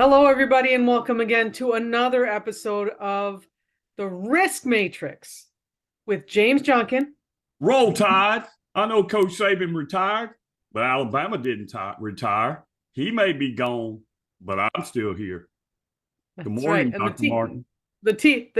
Hello, everybody, and welcome again to another episode of the Risk Matrix with James Junkin. Roll Tide. I know Coach Saban retired, but Alabama didn't retire. He may be gone, but I'm still here. Good That's morning, right, and Dr. Martin. the team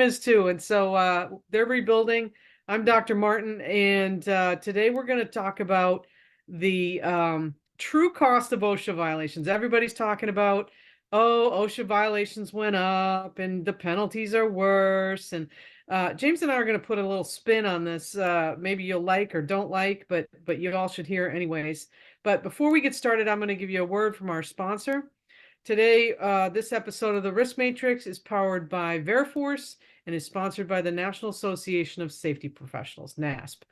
is too, and so they're rebuilding. I'm Dr. Martin, and today we're going to talk about the true cost of OSHA violations. Everybody's talking about, oh, OSHA violations went up, and the penalties are worse. And James and I are going to put a little spin on this. Maybe you'll like or don't like, but you all should hear anyways. But before we get started, I'm going to give you a word from our sponsor. Today, this episode of the Risk Matrix is powered by Veriforce and is sponsored by the National Association of Safety Professionals, NASP.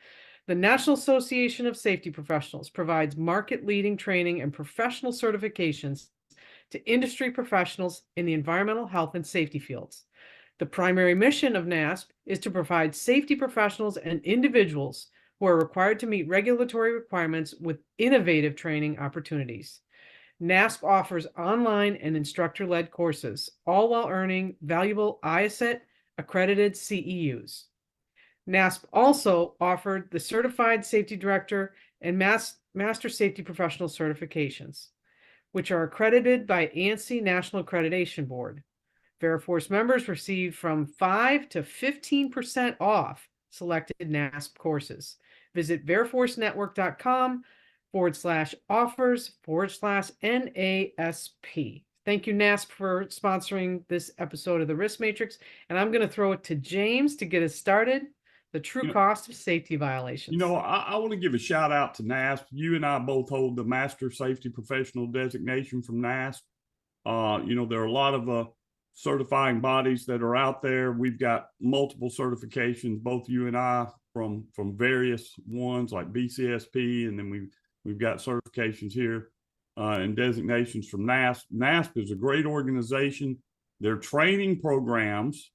The National Association of Safety Professionals provides market-leading training and professional certifications to industry professionals in the environmental health and safety fields. The primary mission of NASP is to provide safety professionals and individuals who are required to meet regulatory requirements with innovative training opportunities. NASP offers online and instructor-led courses, all while earning valuable IACET accredited CEUs. NASP also offered the Certified Safety Director and Master Safety Professional certifications, which are accredited by ANSI National Accreditation Board. Veriforce members receive from 5 to 15% off selected NASP courses. Visit veriforcenetwork.com/offers/NASP. Thank you, NASP, for sponsoring this episode of the Risk Matrix. And I'm going to throw it to James to get us started. The true cost of safety violations. I want to give a shout out to NASP. You and I both hold the Master Safety Professional designation from NASP. There are a lot of certifying bodies that are out there. We've got multiple certifications, both you and I, from various ones like BCSP, and then we've got certifications here and designations from NASP. NASP is a great organization. Their training programs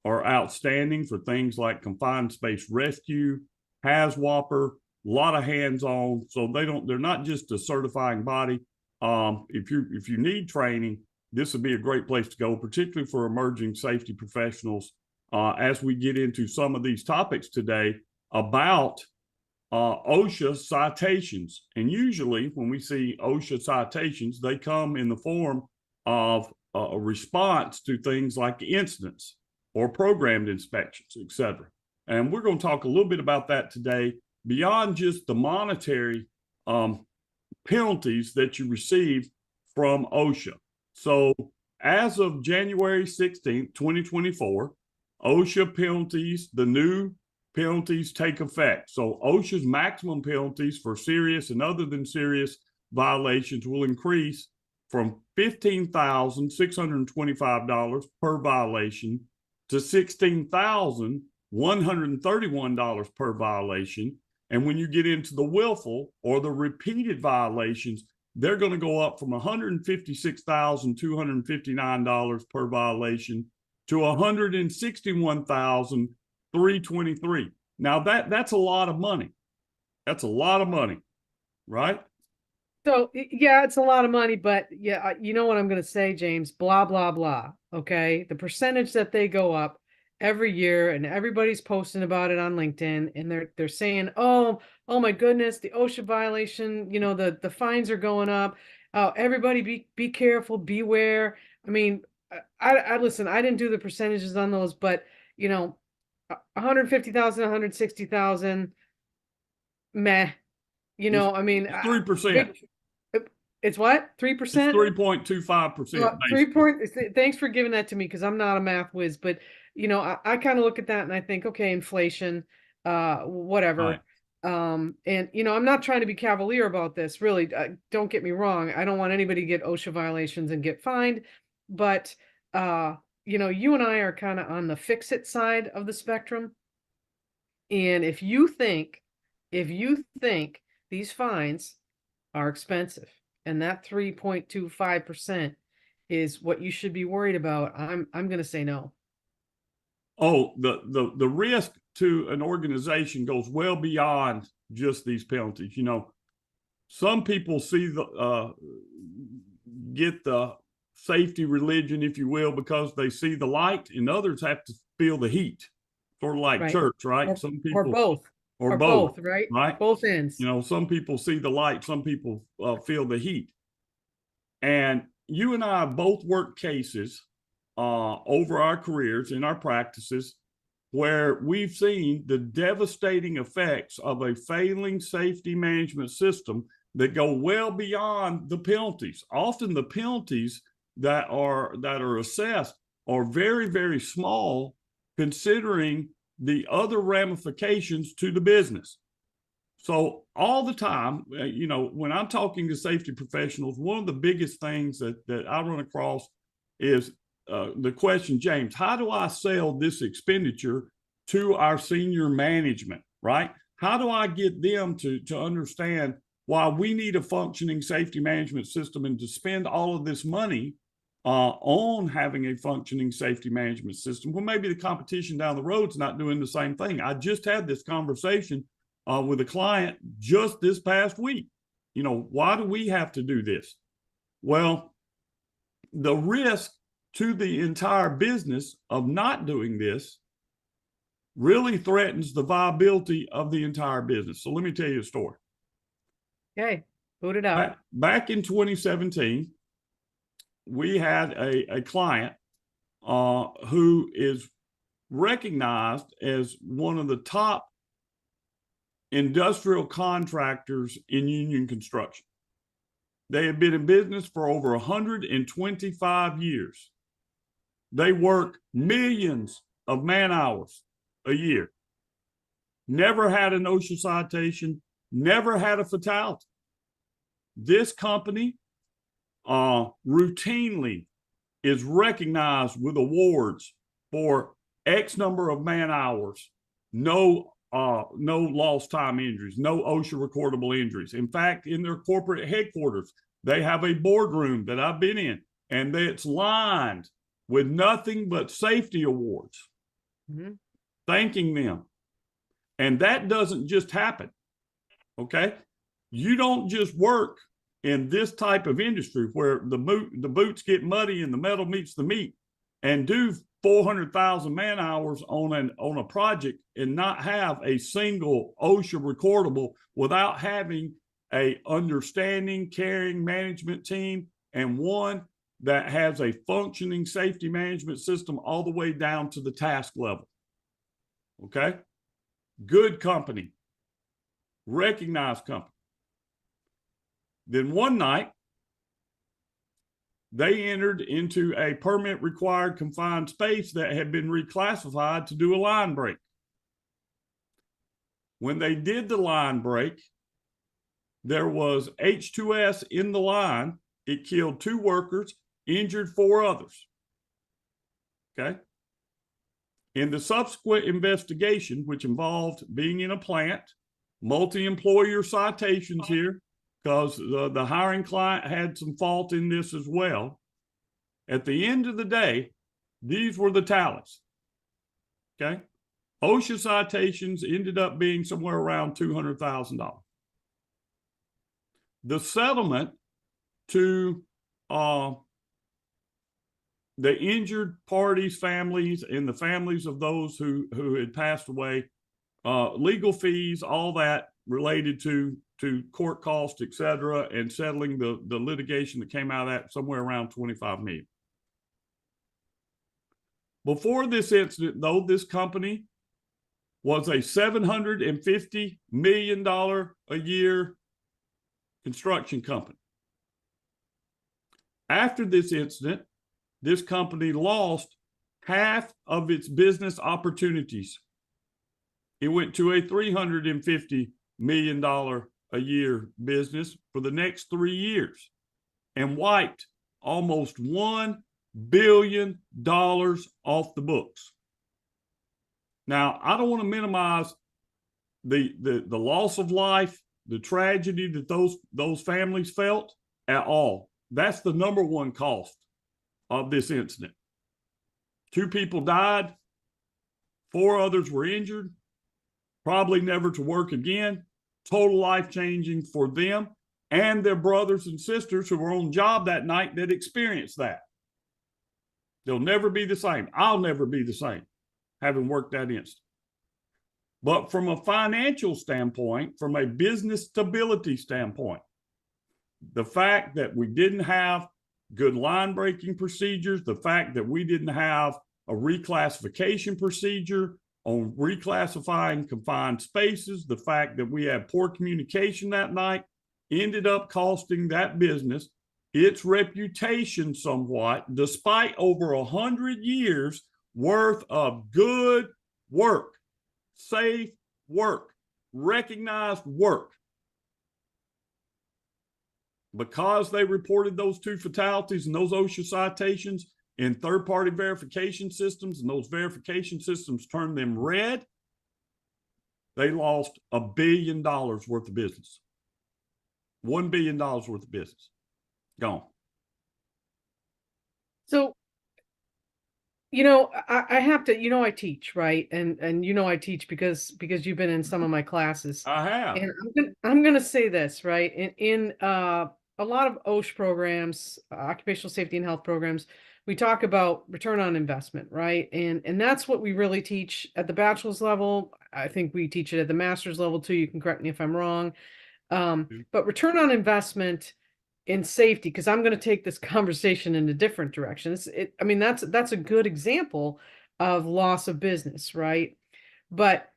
are outstanding for things like confined space rescue, HAZWOPER, a lot of hands-on. So they're not just a certifying body. If you need training, this would be a great place to go, particularly for emerging safety professionals. As we get into some of these topics today about OSHA citations. And usually when we see OSHA citations, they come in the form of a response to things like incidents or programmed inspections, et cetera. And we're going to talk a little bit about that today, beyond just the monetary penalties that you receive from OSHA. So as of January 16th, 2024, OSHA penalties, the new penalties take effect. So OSHA's maximum penalties for serious and other than serious violations will increase from $15,625 per violation to $16,131 per violation. And when you get into the willful or the repeated violations, they're going to go up from $156,259 per violation to $161,323. Now that's a lot of money. That's a lot of money, right? So yeah, it's a lot of money, but yeah, you know what I'm going to say, James, blah, blah, blah. Okay. The percentage that they go up every year, and everybody's posting about it on LinkedIn, and they're saying, oh my goodness, the OSHA violation, the fines are going up. Oh, everybody be careful, beware. I mean, I listen, I didn't do the percentages on those, but 150,000, 160,000, meh. I mean, 3%. It's what? 3%? 3.25%. Thanks for giving that to me, because I'm not a math whiz, but I kind of look at that and I think, okay, inflation, whatever. Right. And I'm not trying to be cavalier about this, really. Don't get me wrong. I don't want anybody to get OSHA violations and get fined, but you and I are kind of on the fix-it side of the spectrum. And if you think these fines are expensive, and that 3.25% is what you should be worried about, I'm going to say no. Oh, the risk to an organization goes well beyond just these penalties. Some people see get the safety religion, if you will, because they see the light, and others have to feel the heat, sort of like Right. church, right? Some people, or both, right? Right? Both ends. You know, some people see the light, some people feel the heat. And you and I both worked cases over our careers in our practices where we've seen the devastating effects of a failing safety management system that go well beyond the penalties. Often the penalties that are assessed are very, very small considering the other ramifications to the business. So all the time, you know, when I'm talking to safety professionals, one of the biggest things that I run across is the question, James, how do I sell this expenditure to our senior management, right? How do I get them to understand why we need a functioning safety management system and to spend all of this money on having a functioning safety management system? Well, maybe the competition down the road is not doing the same thing. I just had this conversation with a client just this past week. You know, why do we have to do this? Well, the risk to the entire business of not doing this really threatens the viability of the entire business. So let me tell you a story. Okay, put it out. Back in 2017, we had a client who is recognized as one of the top industrial contractors in union construction. They have been in business for over 125 years. They work millions of man hours a year. Never had an OSHA citation, never had a fatality. This company routinely is recognized with awards for X number of man hours, no lost time injuries, no OSHA recordable injuries. In fact, in their corporate headquarters, they have a boardroom that I've been in, and it's lined with nothing but safety awards, thanking them. And that doesn't just happen, okay? You don't just work in this type of industry where the boots get muddy and the metal meets the meat and do 400,000 man hours on a project and not have a single OSHA recordable without having a understanding, caring management team and one that has a functioning safety management system all the way down to the task level. Okay? Good company, recognized company. Then one night, they entered into a permit required confined space that had been reclassified to do a line break. When they did the line break, there was H2S in the line. It killed 2 workers, injured 4 others. Okay? In the subsequent investigation, which involved being in a plant, multi-employer citations here, because the hiring client had some fault in this as well. At the end of the day, these were the tallies. Okay? OSHA citations ended up being somewhere around $200,000. The settlement to the injured parties' families and the families of those who had passed away, legal fees, all that related to court costs, et cetera, and settling the litigation that came out of that, somewhere around $25 million. Before this incident, though, this company was a $750 million a year construction company. After this incident, this company lost half of its business opportunities. It went to a $350 million a year business for the next 3 years and wiped almost $1 billion off the books. Now, I don't want to minimize the loss of life, the tragedy that those families felt at all. That's the number one cost of this incident. 2 people died, 4 others were injured, probably never to work again. Total life changing for them and their brothers and sisters who were on job that night that experienced that. They'll never be the same. I'll never be the same, having worked that instant. But from a financial standpoint, from a business stability standpoint, the fact that we didn't have good line breaking procedures, the fact that we didn't have a reclassification procedure on reclassifying confined spaces, the fact that we had poor communication that night ended up costing that business its reputation somewhat, despite over 100 years worth of good work, safe work, recognized work. Because they reported those 2 fatalities and those OSHA citations in third-party verification systems, and those verification systems turned them red, they lost $1 billion worth of business. $1 billion worth of business. Gone. So, I have to, I teach, right? And I teach because you've been in some of my classes. I have. And I'm gonna say this, right? In a lot of OSHA programs, occupational safety and health programs, we talk about return on investment, right? And that's what we really teach at the bachelor's level. I think we teach it at the master's level too. You can correct me if I'm wrong. But return on investment in safety, because I'm going to take this conversation in a different direction. I mean, that's a good example of loss of business, right? But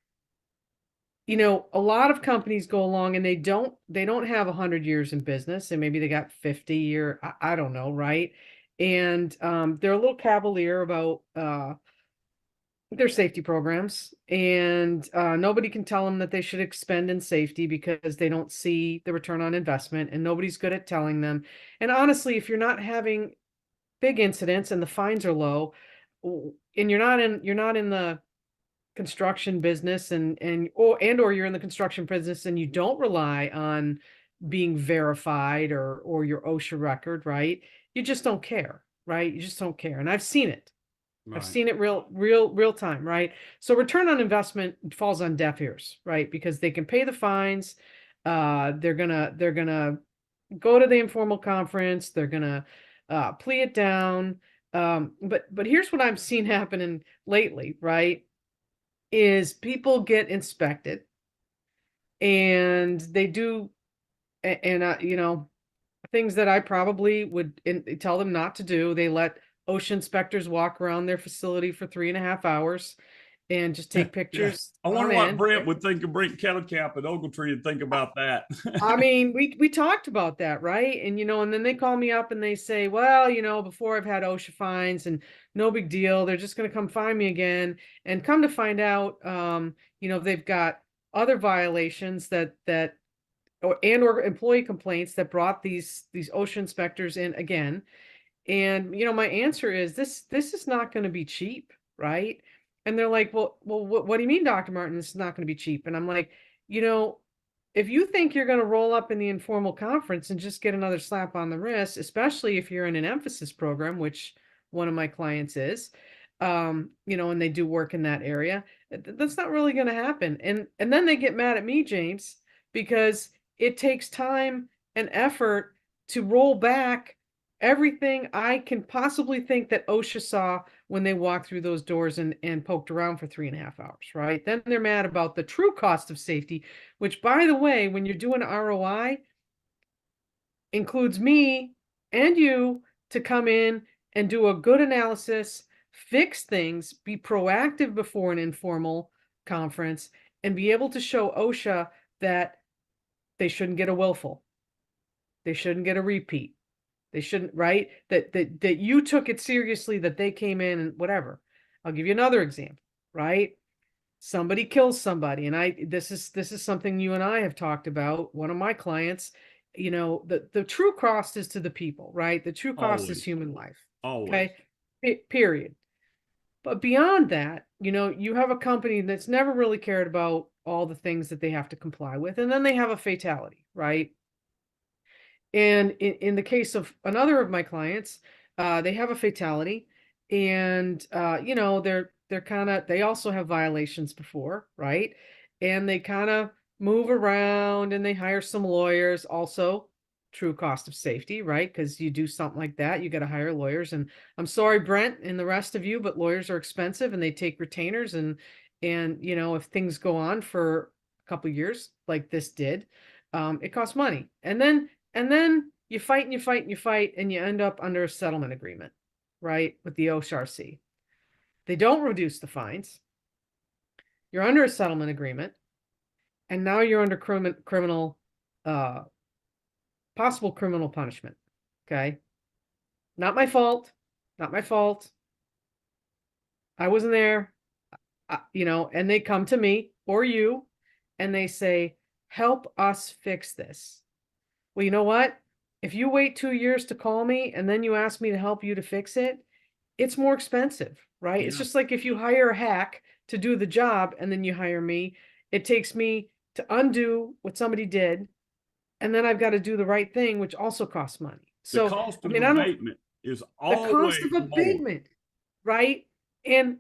a lot of companies go along and they don't have 100 years in business, and maybe they got 50 or I don't know, right? And they're a little cavalier about their safety programs, and nobody can tell them that they should expend in safety because they don't see the return on investment, and nobody's good at telling them. And honestly, if you're not having big incidents and the fines are low, and you're not in the construction business, or you're in the construction business and you don't rely on being verified or your OSHA record, right? You just don't care, right? You just don't care. And I've seen it. I've seen it real time, right? So return on investment falls on deaf ears, right? Because they can pay the fines. They're gonna go to the informal conference. They're gonna plea it down. But here's what I've seen happening lately, right? Is people get inspected, and they do, and things that I probably would tell them not to do. They let OSHA inspectors walk around their facility for 3.5 hours and just take pictures. I wonder what Brent would think of Brent Kettlecap at Ogletree and think about that. I mean, we talked about that, right? And and then they call me up and they say, well, before I've had OSHA fines and no big deal, they're just going to come find me again. And come to find out, they've got other violations or employee complaints that brought these OSHA inspectors in again. And my answer is this is not going to be cheap, right? And they're like, well, what do you mean, Dr. Martin, this is not going to be cheap? And I'm like, if you think you're going to roll up in the informal conference and just get another slap on the wrist, especially if you're in an emphasis program, which one of my clients is, and they do work in that area, that's not really going to happen. And then they get mad at me, James, because it takes time and effort to roll back everything I can possibly think that OSHA saw when they walked through those doors and poked around for 3.5 hours, right? Then they're mad about the true cost of safety, which, by the way, when you're doing ROI, includes me and you to come in and do a good analysis, fix things, be proactive before an informal conference, and be able to show OSHA that they shouldn't get a willful. They shouldn't get a repeat. They shouldn't, right? That you took it seriously, that they came in and whatever. I'll give you another example, right? Somebody kills somebody, and this is something you and I have talked about. One of my clients, the true cost is to the people, right? The true cost is human life. Always. Okay. Period. But beyond that, you have a company that's never really cared about all the things that they have to comply with, and then they have a fatality, right? And in the case of another of my clients, they have a fatality, and they also have violations before, right? And they kind of move around, and they hire some lawyers also true cost of safety, right? Because you do something like that, you got to hire lawyers. And I'm sorry, Brent, and the rest of you, but lawyers are expensive and they take retainers. And if things go on for a couple years like this did, it costs money. And then you fight and you fight and you fight, and you end up under a settlement agreement, right, with the OSHRC. They don't reduce the fines. You're under a settlement agreement, and now you're under criminal uh possible criminal punishment. Okay. Not my fault. Not my fault. I wasn't there. And they come to me or you and they say, help us fix this. Well, you know what? If you wait 2 years to call me and then you ask me to help you to fix it, it's more expensive, right? It's just like if you hire a hack to do the job and then you hire me, it takes me to undo what somebody did, and then I've got to do the right thing, which also costs money. The So, cost I of mean, I don't, abatement is the cost always of more. abatement, right? And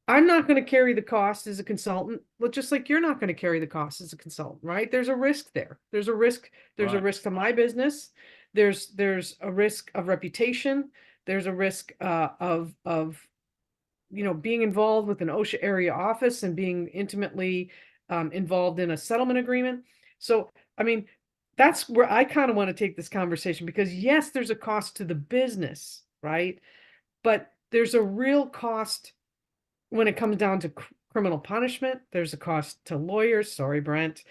I'm not going to carry the cost as a consultant, but just like you're not going to carry the cost as a consultant, right? There's a risk there. There's a risk. There's a Right. risk to my business. There's a risk of reputation. There's a risk of being involved with an OSHA area office and being intimately involved in a settlement agreement. So, I mean, that's where I kind of want to take this conversation, because yes, there's a cost to the business, right? But there's a real cost when it comes down to criminal punishment. There's a cost to lawyers. Sorry, Brent.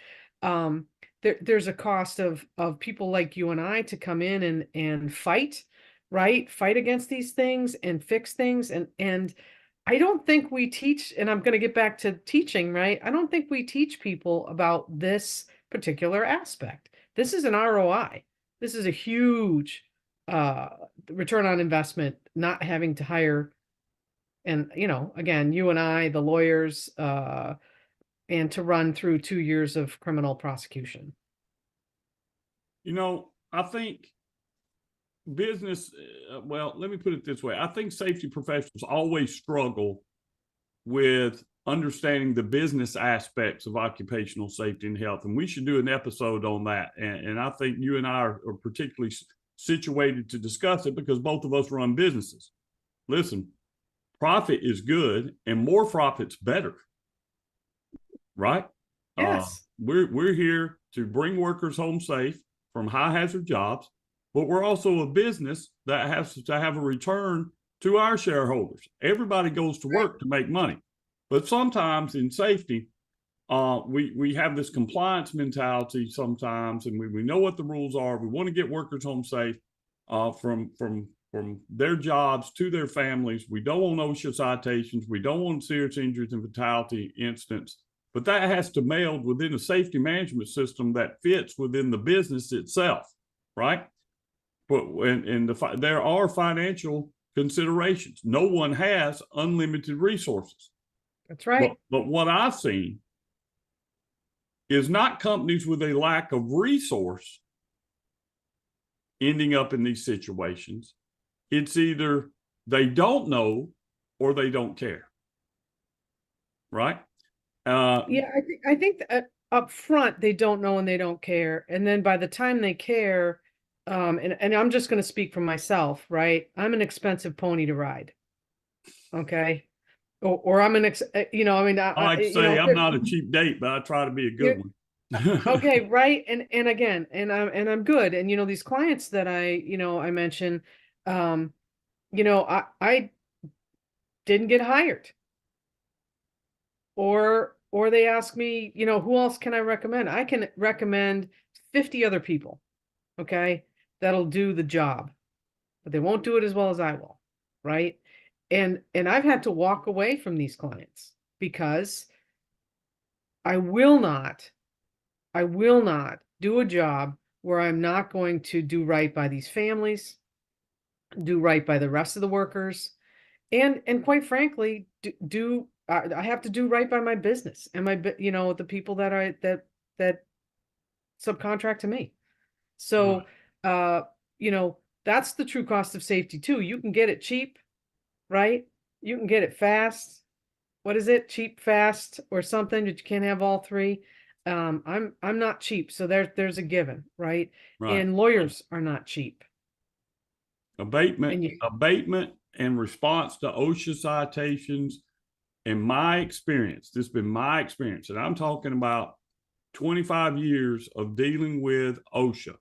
There's a cost of people like you and I to come in and fight, right? Fight against these things and fix things. And I don't think we teach, and I'm going to get back to teaching, right? I don't think we teach people about this particular aspect. This is an ROI. This is a huge return on investment, not having to hire. And, again, you and I, the lawyers, and to run through 2 years of criminal prosecution. I think business, well, let me put it this way. I think safety professionals always struggle with understanding the business aspects of occupational safety and health. And we should do an episode on that. And I think you and I are particularly situated to discuss it because both of us run businesses. Listen, profit is good and more profit's better, right? Yes. We're here to bring workers home safe from high hazard jobs, but we're also a business that has to have a return to our shareholders. Everybody goes to work to make money, but sometimes in safety, we have this compliance mentality sometimes, and we know what the rules are. We want to get workers home safe from their jobs to their families. We don't want OSHA citations. We don't want serious injuries and fatality incidents. But that has to meld within a safety management system that fits within the business itself, right? But there are financial considerations. No one has unlimited resources. That's right. But what I've seen is not companies with a lack of resource ending up in these situations. It's either they don't know or they don't care, right? Yeah, I think that up front they don't know and they don't care, and then by the time they care, and I'm just going to speak for myself, right? I'm an expensive pony to ride, okay, or I'm an I mean, I like to say I'm not a cheap date, but I try to be a good one. Okay, right, and again, and I'm good, and these clients that I mentioned, I didn't get hired, or they ask me, who else can I recommend? I can recommend 50 other people, okay, that'll do the job, but they won't do it as well as I will, right? And I've had to walk away from these clients because I will not do a job where I'm not going to do right by these families, do right by the rest of the workers, and quite frankly, I have to do right by my business and the people that subcontract to me. So, that's the true cost of safety too. You can get it cheap, right? You can get it fast. What is it? Cheap, fast, or something, but you can't have all three. I'm not cheap, so there's a given, right? Right. And lawyers are not cheap. Abatement, And you abatement and response to OSHA citations, in my experience, this has been my experience, and I'm talking about 25 years of dealing with OSHA.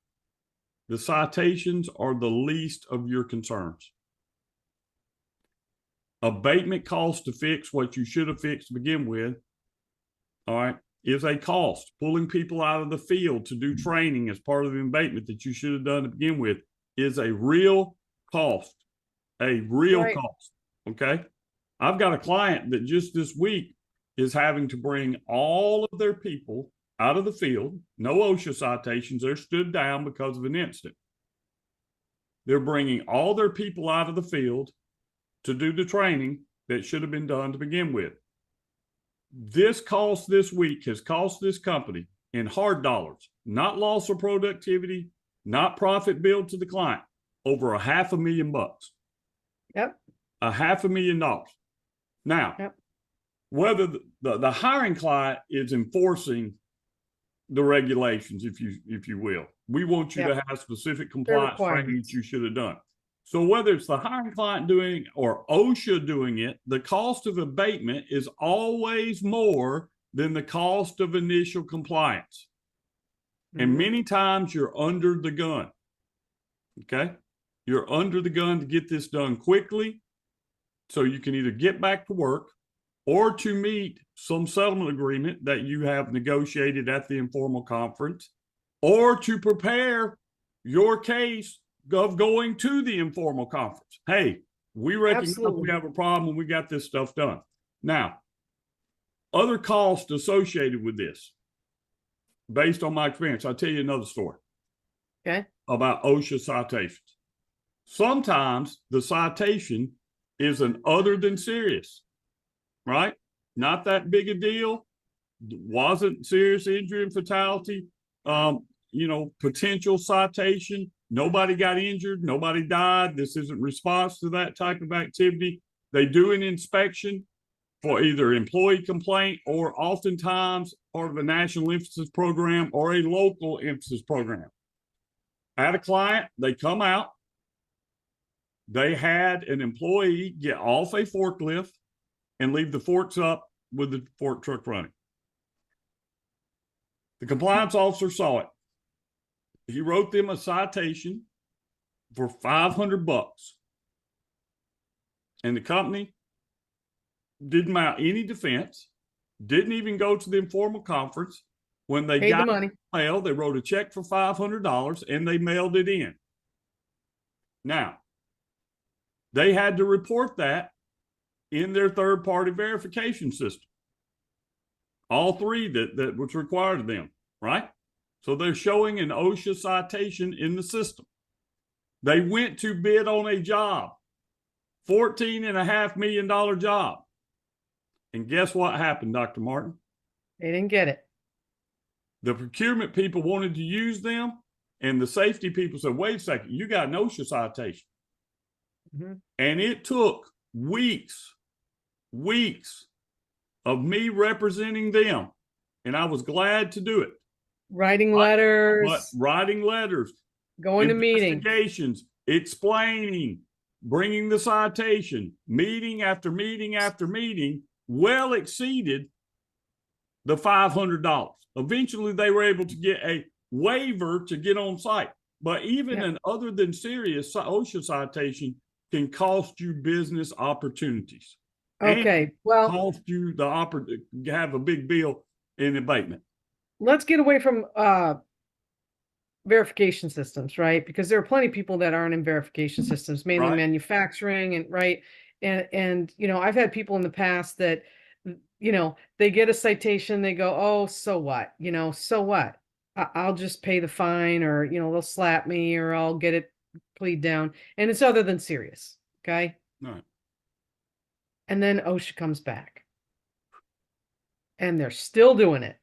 The citations are the least of your concerns. Abatement cost to fix what you should have fixed to begin with, all right, is a cost. Pulling people out of the field to do training as part of the abatement that you should have done to begin with is a real cost, a real right. cost. Okay. I've got a client that just this week is having to bring all of their people out of the field. No OSHA citations. They're stood down because of an incident. They're bringing all their people out of the field to do the training that should have been done to begin with. This cost this week has cost this company in hard dollars, not loss of productivity, not profit billed to the client, over $500,000. Yep. $500,000. Now, Yep. whether the hiring client is enforcing the regulations, if you will, we want you Yep. to have specific They're compliance training that requirements. you should have done. So whether it's the hiring client doing it or OSHA doing it, the cost of abatement is always more than the cost of initial compliance. And many times you're under the gun. Okay. You're under the gun to get this done quickly so you can either get back to work or to meet some settlement agreement that you have negotiated at the informal conference, or to prepare your case of going to the informal conference. Hey, we recognize we have a problem and we got this stuff done. Now, other costs associated with this, based on my experience, I'll tell you another story. Okay. About OSHA citations. Sometimes the citation is an other than serious, right? Not that big a deal. Wasn't serious injury and fatality. Potential citation. Nobody got injured. Nobody died. This isn't response to that type of activity. They do an inspection for either employee complaint or oftentimes part of a national emphasis program or a local emphasis program. I had a client, they come out, they had an employee get off a forklift and leave the forks up with the fork truck running. The compliance officer saw it. He wrote them a citation for $500. And the company didn't mount any defense, didn't even go to the informal conference. When they got the money, mail, they wrote a check for $500 and they mailed it in. Now, they had to report that in their third-party verification system. All three that was required of them, right? So they're showing an OSHA citation in the system. They went to bid on a job, $14.5 million job. And guess what happened, Dr. Martin? They didn't get it. The procurement people wanted to use them, and the safety people said, wait a second, you got an OSHA citation. And it took weeks of me representing them, and I was glad to do it. Writing letters, going to meetings, investigations, explaining, bringing the citation, meeting after meeting after meeting, well exceeded the $500. Eventually, they were able to get a waiver to get on site. But even an other than serious OSHA citation can cost you business opportunities. Okay, well, cost you the opportunity to have a big bill in abatement. Let's get away from verification systems, right? Because there are plenty of people that aren't in verification systems, mainly manufacturing, and and I've had people in the past that they get a citation, they go, oh, so what? So what? I'll just pay the fine, or they'll slap me, or I'll get it plead down, and it's other than serious. Okay. Right. And then OSHA comes back and they're still doing it.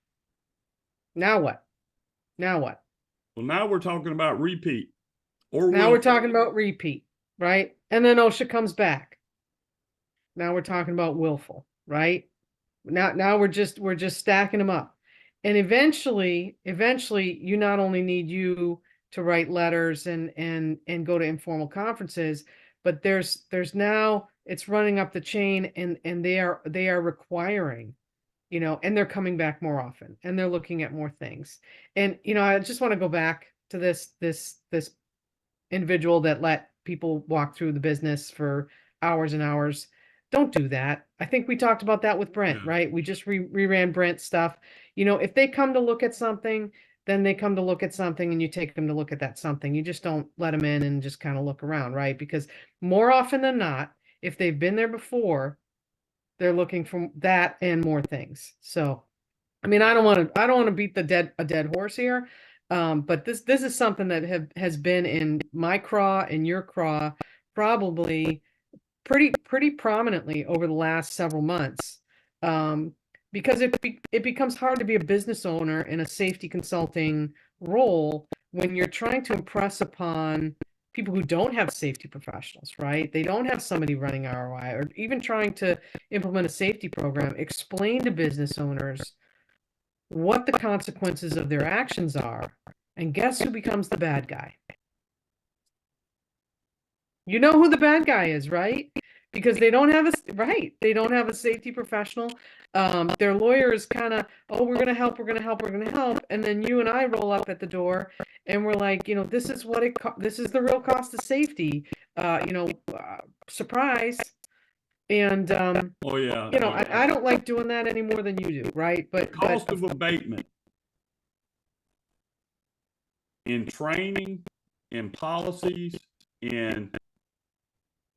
Now what? Well, now we're talking about repeat. We're talking about repeat, right? And then OSHA comes back. Now we're talking about willful, right? Now we're just stacking them up. And eventually, you not only need you to write letters and go to informal conferences, but there's now it's running up the chain, and they are requiring, and they're coming back more often, and they're looking at more things. And I just want to go back to this individual that let people walk through the business for hours and hours. Don't do that. I think we talked about that with Brent, Yeah. right? We just reran Brent's stuff. If they come to look at something, then they come to look at something, and you take them to look at that something. You just don't let them in and just kind of look around, right? Because more often than not, if they've been there before, they're looking for that and more things. So, I mean, I don't want to beat a dead horse here. But this is something that has been in my craw and your craw probably pretty prominently over the last several months. Because it becomes hard to be a business owner in a safety consulting role when you're trying to impress upon people who don't have safety professionals, right? They don't have somebody running ROI, or even trying to implement a safety program. Explain to business owners what the consequences of their actions are. And guess who becomes the bad guy? You know who the bad guy is, right? Because they don't have a safety professional. Their lawyer is kind of, oh, we're gonna help, and then you and I roll up at the door, and we're like, this is this is the real cost of safety. Surprise. And Oh yeah. I don't like doing that any more than you do, right? But cost of abatement in training, in policies, in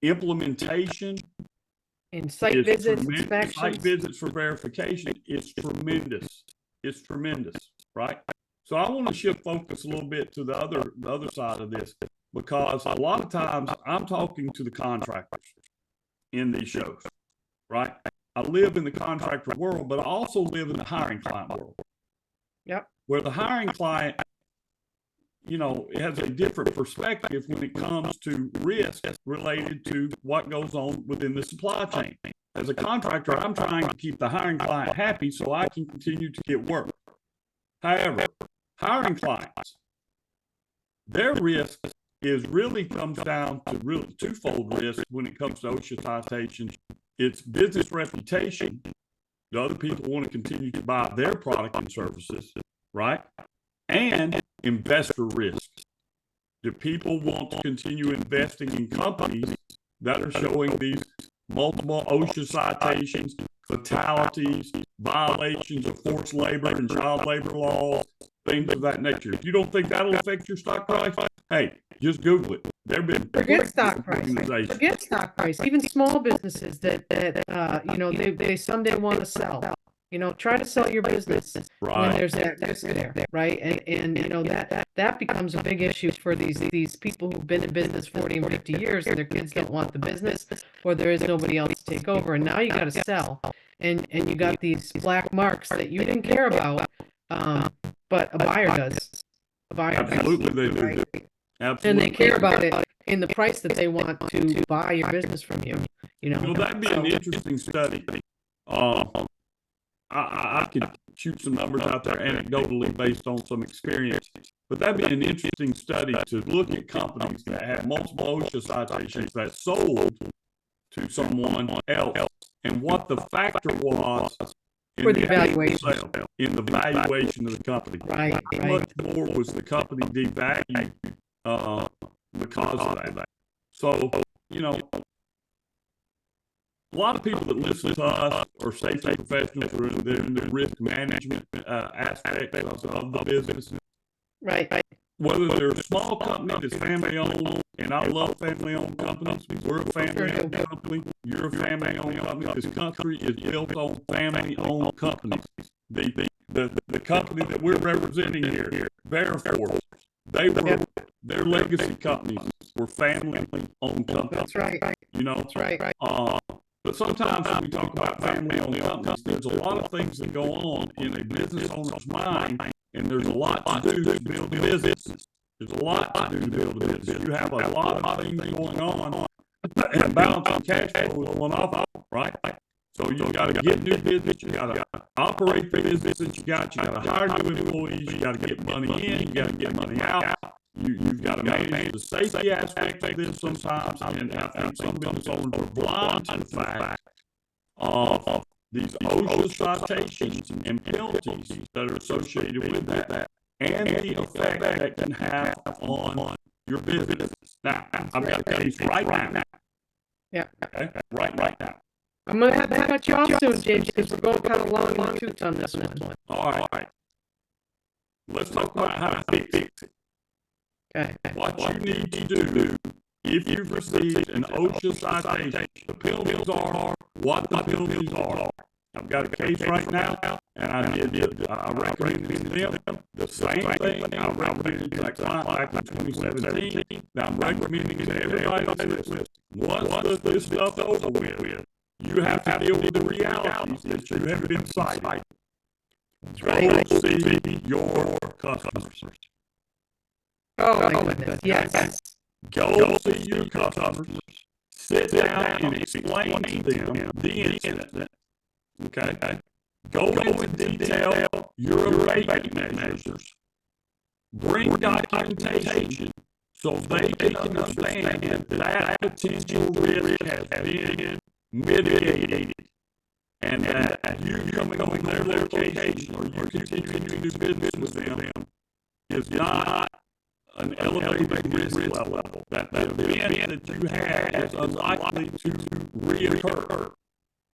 implementation, in site visits, site inspections, visits for verification, it's tremendous. It's tremendous, right? So I want to shift focus a little bit to the other side of this, because a lot of times I'm talking to the contractors in these shows, right? I live in the contractor world, but I also live in the hiring client world. Yep. Where the hiring client, it has a different perspective when it comes to risk related to what goes on within the supply chain. As a contractor, I'm trying to keep the hiring client happy so I can continue to get work. However, hiring clients, their risk really comes down to really twofold risk when it comes to OSHA citations. It's business reputation. The other people want to continue to buy their product and services, right? And investor risk. Do people want to continue investing in companies that are showing these multiple OSHA citations, fatalities, violations of forced labor and child labor laws, things of that nature? If you don't think that'll affect your stock price, hey, just Google it. There've been forget stock price. Even small businesses that they someday want to sell. Try to sell your business when there's that risk there, right? And that becomes a big issue for these people who've been in business 40 and 50 years, and their kids don't want the business, or there is nobody else to take over, and now you got to sell, and you got these black marks that you didn't care about, but a buyer does. A buyer absolutely does, they do. right? Absolutely. And they care about it in the price that they want to buy your business from you. That'd be an interesting study. I could shoot some numbers out there anecdotally based on some experience, but that'd be an interesting study to look at companies that have multiple OSHA citations that sold to someone else, and what the factor was for the valuation in the valuation of the company. Right. How much more was the company devalued because of that? So, a lot of people that listen to us are safety professionals, or they're in the risk management aspect of the business. Right. Whether they're a small company that's family owned, and I love family owned companies. We're a family owned company. You're a family owned company. This country is built on family owned companies. The company that we're representing here, Veriforce, their legacy companies were family owned companies. That's right. That's right. But sometimes when we talk about family-owned companies, there's a lot of things that go on in a business owner's mind, and there's a lot to do to build a business. There's a lot to do to build a business. You have a lot of things going on, and balancing cash flow is one of them, right? So you got to get new business, you got to operate the business that you got to hire new employees, you got to get money in, you got to get money out. You've got to manage the safety aspect of this sometimes, and I think some business owners are blind to the fact of these OSHA citations and penalties that are associated with that, and the effect that can have on your business. Now, I've got a case right now. Yeah. Okay, right now. I'm gonna have to cut you off soon, James, because we're going kind of long in the tooth on this one. All right. Let's talk about how to fix it. Okay. What you need to do, if you've received an OSHA citation, the penalties are what the penalties are. I've got a case right now, and I recommended them the same thing I recommended to that client back in 2017. Now I'm recommending it to everybody on this list. Once this stuff's over with, you have to deal with the realities that you have been cited. Go see your customers. Oh my goodness, yes. Go see your customers. Sit down and explain to them the incident. Okay? Go into detail your abatement measures. Bring documentation so they can understand that potential risk has been mitigated, and that you coming on their location or you continuing to do business with them is not an elevated risk level. That the event that you had is unlikely to reoccur.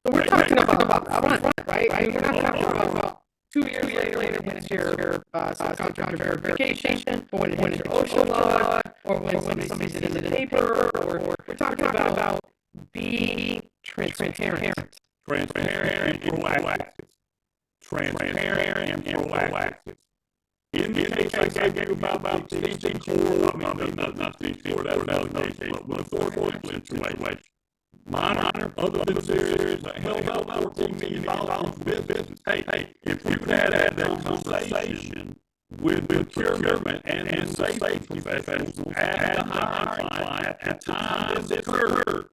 So we're talking about upfront, right? I mean, we're not talking about 2 years later when it's your subcontractor verification, or when it's your OSHA log, or when somebody's in the paper, or we're talking about being transparent. Transparent and proactive. Transparent and proactive. In the case I gave you about the extension cord, not the extension cord, that was another case, but with the authority situation. Minor, other business areas that held out $14 million for business. Hey, if you had that conversation with procurement and the safety professionals at the hiring client at the time this occurred,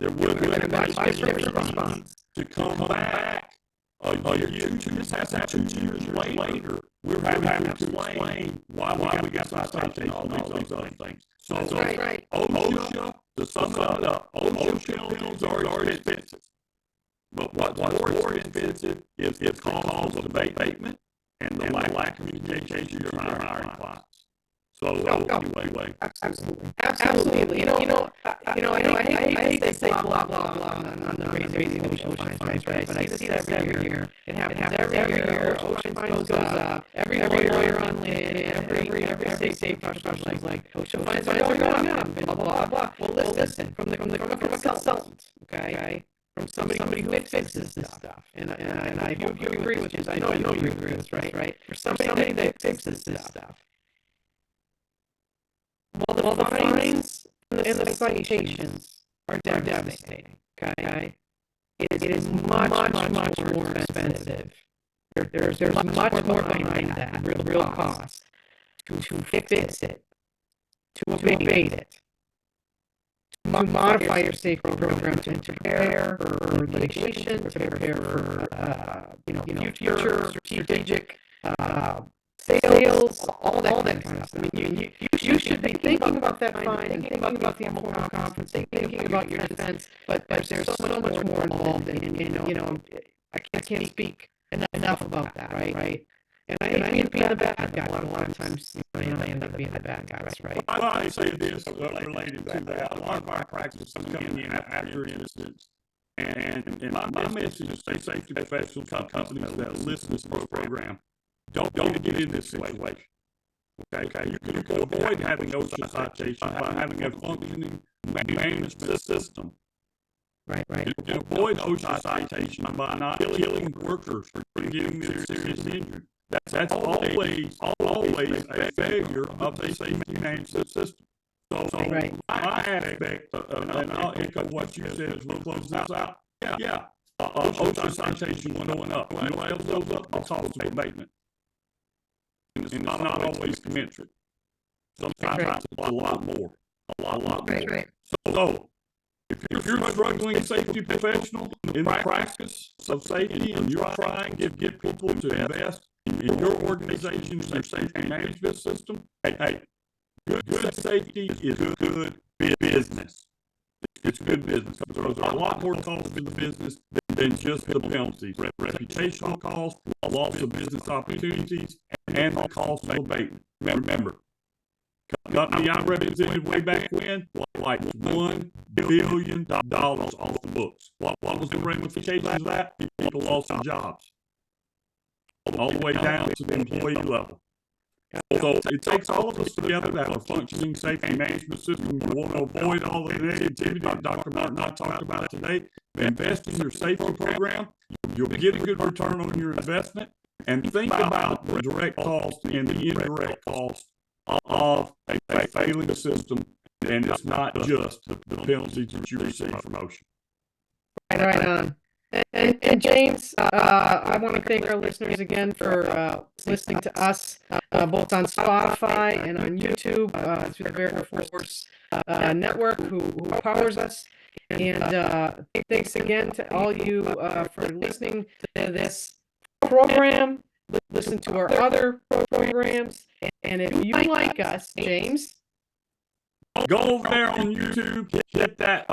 there would have been a vice response to come back a year, 2 years later. We're having to explain why we got citation and all these other things. So, OSHA, to sum it up, OSHA penalties are expensive. But what's more expensive is the cost of abatement and the lack of communication with your hiring clients. So, anyway. Absolutely. I hate to say blah, blah, blah on the raising OSHA fines, right? But I see this every year. It happens every year. OSHA fines goes up. Every lawyer on LinkedIn, every safety professional is like, OSHA fines are going up, blah, blah, blah. Well, listen, from a consultant, okay? From somebody who fixes this stuff. And I hope you agree with this. I know you agree with this, right? For somebody that fixes this stuff. Well, the fines and the citations are devastating, okay? It is much more expensive. There's much more behind that, real cost, to fix it, to abate it, to modify your safety program, to prepare for litigation, to prepare for future strategic sales, all that kind of stuff. I mean, you should be thinking about that fine, thinking about the annual conference, thinking about your defense, but there's so much more involved, and I can't speak enough about that, right? And I end up being the bad guy. A lot of times, I end up being the bad guys, right? I say this related to that. A lot of our practice is coming in after incidents. And my message is to safety professionals, companies that listen to this program, don't get in this situation. Okay, you can avoid having OSHA citations by having a functioning management system. Right. You can avoid OSHA citations by not killing workers for getting them seriously injured. That's always a failure of the safety management system. So my aspect, and I'll echo what you said as we'll close this out. Yeah, OSHA citation going up. When it else goes up, the cost of abatement. And it's not always commensurate. Sometimes it's a lot more. Right. So If you're a struggling safety professional in the practice of safety and you're trying to get people to invest in your organization's safety management system, hey, good safety is good business. It's good business. There's a lot more costs to the business than just the penalties. Reputational costs, loss of business opportunities, and the cost of abatement. Remember, company I represented way back when, like $1 billion off the books. What was the ramifications of that? People lost their jobs. All the way down to the employee level. So it takes all of us together to have a functioning safety management system. You want to avoid all the negativity that Dr. Martin and I talked about today. Invest in your safety program. You'll get a good return on your investment. And think about the direct cost and the indirect cost of a failing system. And it's not just the penalties that you receive from OSHA. Right on. And James, I want to thank our listeners again for listening to us both on Spotify and on YouTube through the Veriforce network who powers us. And thanks again to all you for listening to this program. Listen to our other programs. And if you like us, James, go over there on YouTube, hit that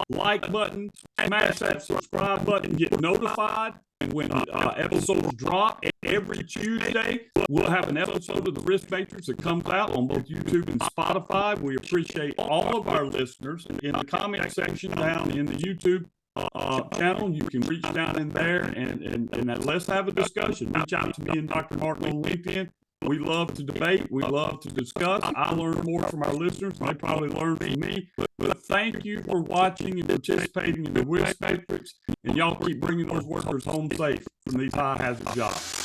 like button, smash that subscribe button, get notified when episodes drop. Every Tuesday, we'll have an episode of the Risk Matrix that comes out on both YouTube and Spotify. We appreciate all of our listeners. In the comment section down in the YouTube channel, you can reach down in there and let's have a discussion. Reach out to me and Dr. Martin on LinkedIn. We love to debate. We love to discuss. I learn more from our listeners. They probably learn from me. But thank you for watching and participating in the Risk Matrix. And y'all keep bringing those workers home safe from these high hazard jobs.